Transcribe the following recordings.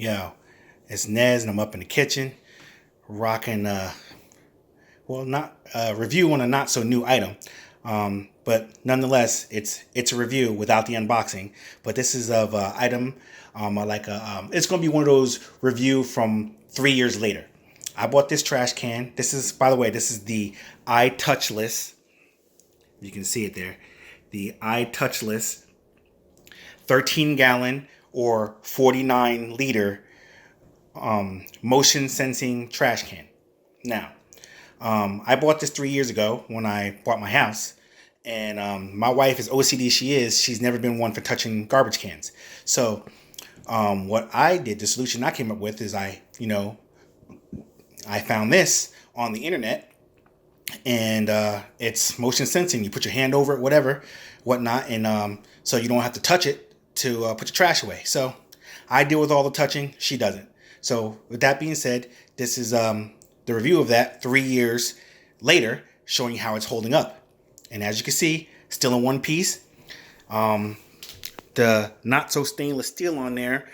Yo, it's Nez and I'm up in the kitchen rocking not review on a not so new item. But nonetheless, it's a review without the unboxing. But this is of an item it's gonna be one of those review from 3 years later. I bought this trash can. This is, by the way, this is the iTOUCHLESS. You can see it there. The iTOUCHLESS 13-gallon or 49-liter motion sensing trash can. Now, I bought this 3 years ago when I bought my house, and my wife, as OCD she's never been one for touching garbage cans. So what I did, the solution I came up with is I found this on the internet, and it's motion sensing. You put your hand over it, whatnot, and so you don't have to touch it to put your trash away. So I deal with all the touching, she doesn't. So with that being said, this is the review of that 3 years later, showing you how it's holding up. And as you can see, still in one piece. The not so stainless steel on there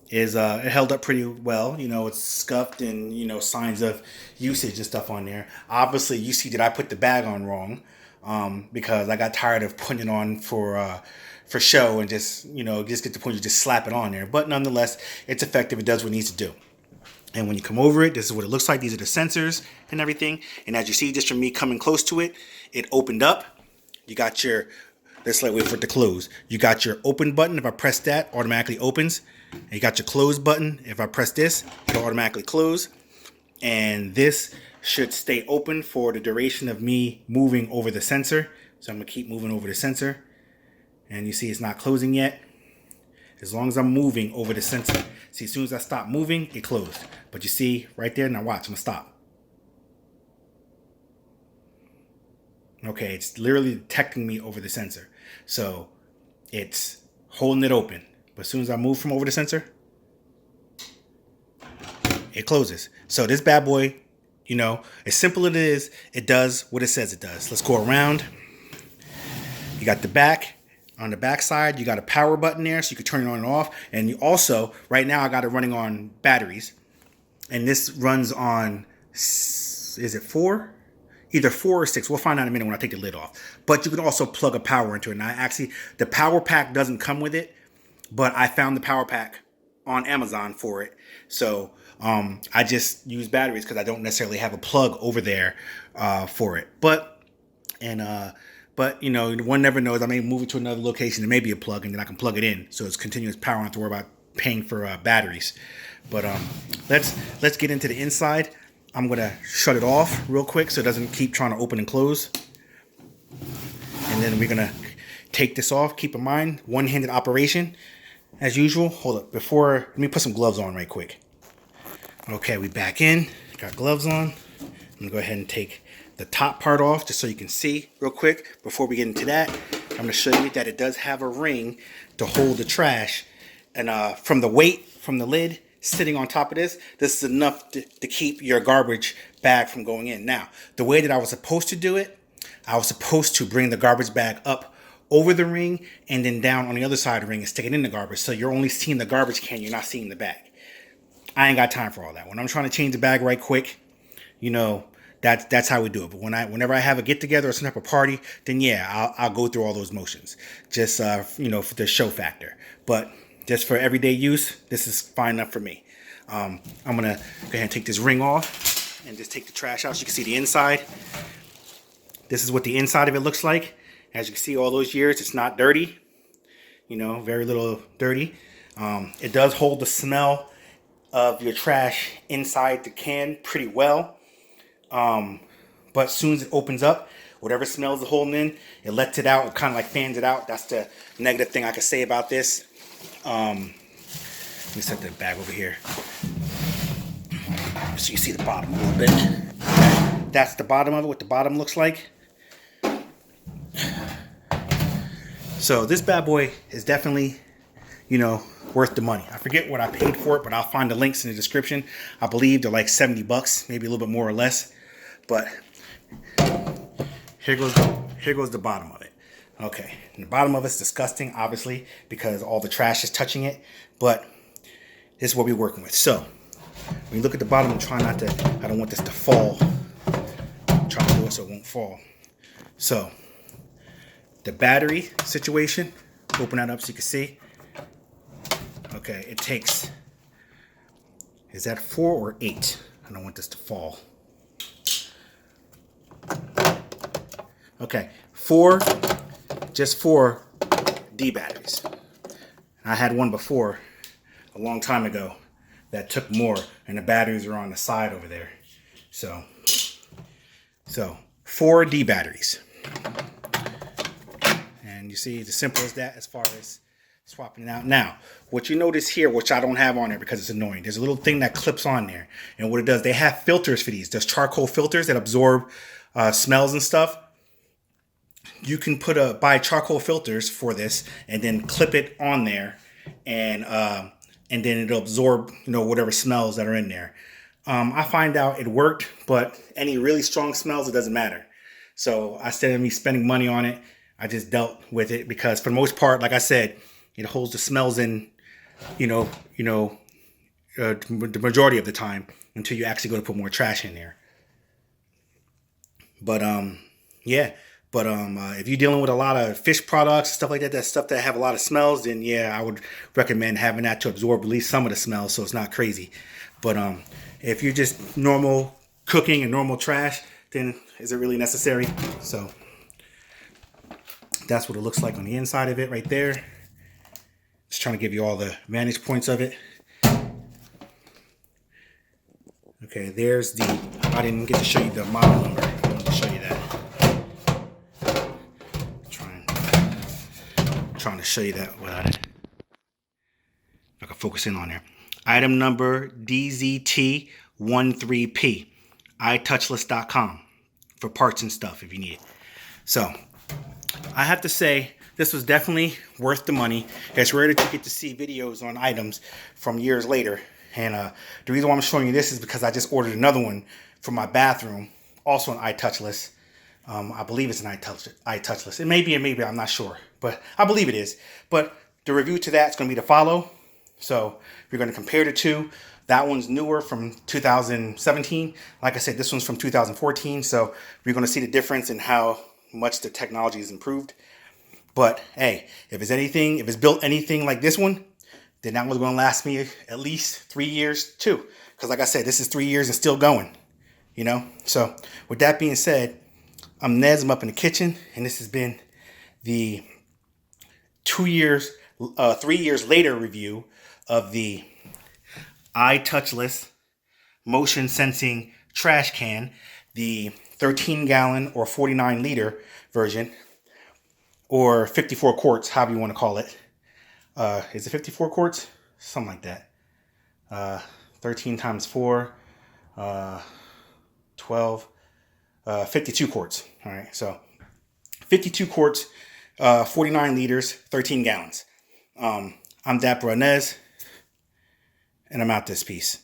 is it held up pretty well. It's scuffed and signs of usage and stuff on there. Obviously, you see that I put the bag on wrong because I got tired of putting it on for show and just get to the point you just slap it on there. But nonetheless, it's effective. It does what it needs to do. And when you come over it, this is what it looks like. These are the sensors and everything. And as you see, just from me coming close to it, it opened up. You got your, let's wait for it to close. You got your open button. If I press that, automatically opens. And you got your close button. If I press this, it'll automatically close. And this should stay open for the duration of me moving over the sensor. So I'm going to keep moving over the sensor. And you see it's not closing yet. As long as I'm moving over the sensor. See, as soon as I stop moving, it closed. But you see right there, now watch, I'm gonna stop. Okay, it's literally detecting me over the sensor. So it's holding it open. But as soon as I move from over the sensor, it closes. So this bad boy, as simple as it is, it does what it says it does. Let's go around. You got the back. On the back side, you got a power button there, so you can turn it on and off. And you also, right now, I got it running on batteries. And this runs on, is it 4? Either 4 or 6. We'll find out in a minute when I take the lid off. But you can also plug a power into it. And the power pack doesn't come with it, but I found the power pack on Amazon for it. So I just use batteries because I don't necessarily have a plug over there for it. But one never knows. I may move it to another location. There may be a plug, and then I can plug it in, so it's continuous power. I don't have to worry about paying for batteries. But let's get into the inside. I'm gonna shut it off real quick so it doesn't keep trying to open and close. And then we're gonna take this off. Keep in mind, one-handed operation as usual. Hold up, let me put some gloves on right quick. Okay, we back in. Got gloves on. I'm gonna go ahead and take the top part off just so you can see real quick. Before we get into that, I'm going to show you that it does have a ring to hold the trash. And from the weight from the lid sitting on top of this is enough to keep your garbage bag from going in. Now, the way that I was supposed to do it, I was supposed to bring the garbage bag up over the ring and then down on the other side of the ring and stick it in the garbage. So you're only seeing the garbage can, you're not seeing the bag. I ain't got time for all that. When I'm trying to change the bag right quick, that's how we do it. But whenever I have a get together or some type of party, then yeah, I'll go through all those motions, just for the show factor. But just for everyday use, this is fine enough for me. I'm gonna go ahead and take this ring off and just take the trash out. So you can see the inside. This is what the inside of it looks like. As you can see, all those years, it's not dirty. Very little dirty. It does hold the smell of your trash inside the can pretty well. But as soon as it opens up, whatever smells is holding in, it lets it out. It kind of like fans it out. That's the negative thing I could say about this. Let me set the bag over here so you see the bottom a little bit. That's the bottom of it, what the bottom looks like. So this bad boy is definitely, worth the money. I forget what I paid for it, but I'll find the links in the description. I believe they're like $70, maybe a little bit more or less. But here goes the bottom of it. Okay, and the bottom of it's disgusting, obviously, because all the trash is touching it. But this is what we're working with. So when you look at the bottom, I'm trying not to, I don't want this to fall. I'm trying to do it so it won't fall. So the battery situation, open that up so you can see. Okay, it takes, is that 4 or 8? I don't want this to fall. Okay, 4, just 4 D batteries. I had one before, a long time ago, that took more, and the batteries are on the side over there. So 4 D batteries. And you see, it's as simple as that as far as swapping it out. Now, what you notice here, which I don't have on there because it's annoying, there's a little thing that clips on there. And what it does, they have filters for these. There's charcoal filters that absorb smells and stuff. You can buy charcoal filters for this and then clip it on there, and then it'll absorb, whatever smells that are in there. I find out it worked, but any really strong smells, it doesn't matter. So instead of me spending money on it, I just dealt with it because for the most part, like I said, it holds the smells in, the majority of the time until you actually go to put more trash in there. But yeah. But if you're dealing with a lot of fish products, stuff like that, that stuff that have a lot of smells, then yeah, I would recommend having that to absorb at least some of the smells so it's not crazy. But if you're just normal cooking and normal trash, then is it really necessary? So that's what it looks like on the inside of it right there. Just trying to give you all the vantage points of it. Okay, there's the, I didn't get to show you the model number. I wanted to show you that. Trying to show you that without it. If I can focus in on there. Item number DZT13P. iTOUCHLESS.com for parts and stuff if you need it. So I have to say this was definitely worth the money. It's rare that you get to see videos on items from years later. And the reason why I'm showing you this is because I just ordered another one for my bathroom, also an iTOUCHLESS. I believe it's an iTOUCHLESS. It may be, I'm not sure. But I believe it is. But the review to that is going to be to follow. So we're going to compare the two. That one's newer from 2017. Like I said, this one's from 2014. So we're going to see the difference in how much the technology has improved. But hey, if it's built anything like this one, then that one's going to last me at least 3 years too. Because like I said, this is 3 years and still going. So with that being said, I'm Nez. I'm up in the kitchen, and this has been the 3 years later review of the iTOUCHLESS motion sensing trash can, the 13-gallon or 49-liter version, or 54 quarts, however you want to call it. Is it 54 quarts? Something like that. 13 times 4, 12, 52 quarts. All right, so 52 quarts, 49 liters, 13 gallons. I'm Dapper Nez, and I'm out this piece.